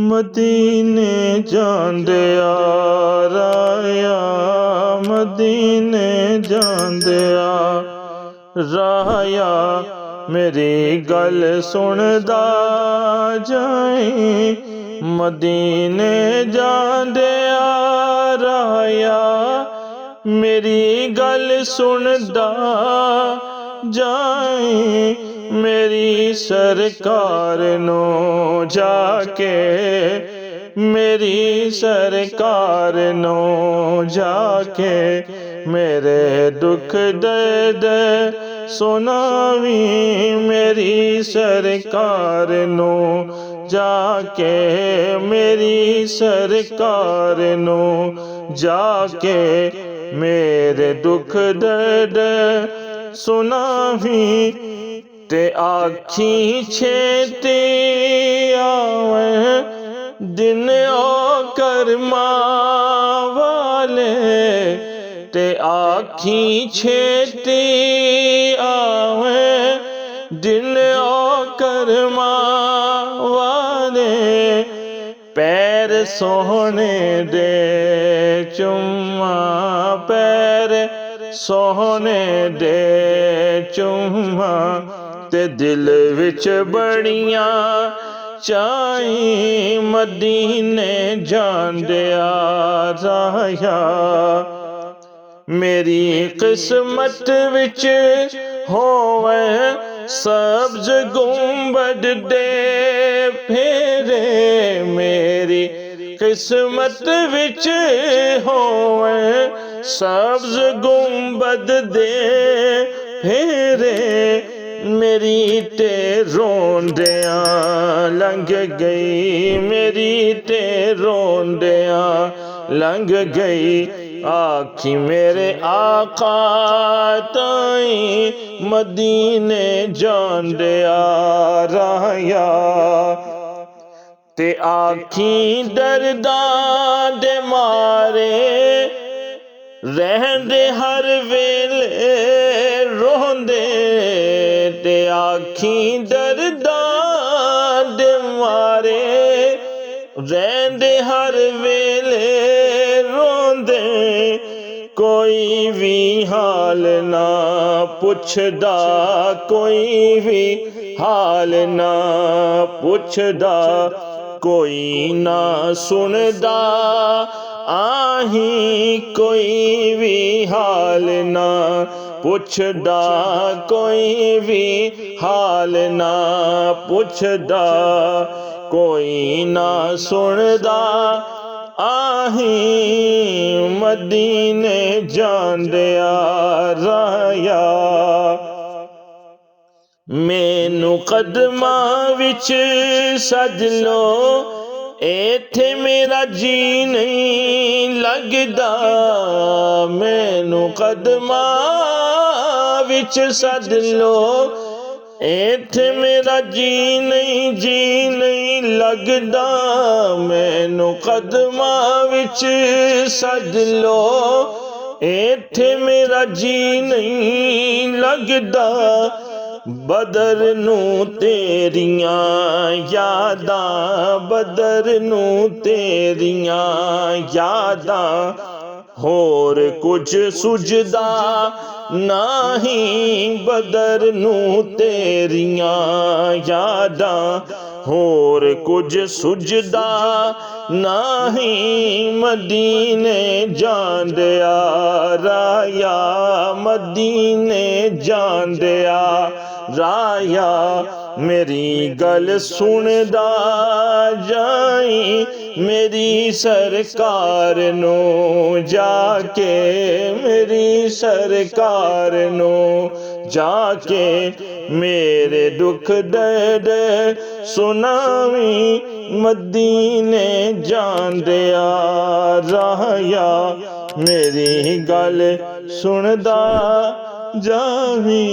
मदीने जांदिया राया, मदीने जांदिया राया, मेरी गल सुनदा जाई। मदीने जांदिया राया, मेरी गल सुनदा जाई। मेरी सरकार नो जाके, मेरी सरकार नो जाके, मेरे दुख दर्द सुनावी। मेरी सरकार नो जाके, मेरी सरकार नो जाके, मेरे दुख दर्द सुनावी। ते आखी छेती आवे दिन ओ कर्मा वाले, ते आखी छेती आवे दिन ओ कर्मा वाले। पैर सोहने दे चुम्मा, पैर सोहने दे चुम्मा, ते दिल विच बड़ियां चाई। मदीने जांदिया राया, मेरी किस्मत विच होवे सब्ज गुंबद दे फेरे। मेरी किस्मत विच होवे सब्ज गुंबद दे फेरे। मेरी ते रोंदियां लंघ गई, मेरी ते रोंदियां लंघ गई। आखी मेरे आका ताई, मदीने जांदिया राया। ते आखी दर्दां दे मारे रहंदे हर वेले रोंदे। ते आखी दर्दां दे मारे रहंदे हर वेले रोंदे। कोई भी हाल ना पुछदा, कोई भी हाल ना पुछदा, कोई ना सुनदा आही। कोई भी हाल ना पुछदा, कोई भी हाल ना पुछदा, कोई ना सुनदा आही। मदीने जांदिया राया, मैनू कदमां विच सज लो, एथे मेरा जी नहीं लगदा। मैनू कदमां विच सज लो, एथे मेरा जी नहीं लगदा। मैनू कदमां विच सज लो, एथे मेरा जी नहीं लगदा। बदर नू तेरियां यादां, बदर नू तेरियां यादां, होर कुछ सुझदा नाही। बदर नू तेरियां यादां, होर कुछ सुझदा नाही। मदीने जांदिया राया, मदीने जांदिया राया, मेरी गल सुनदा जाई। मेरी सरकार नो जाके, मेरी सरकार नो जाके, मेरे दुख दर्द सुनावी। मदीने जांदिया राया, मेरी गल सुनदा जावी।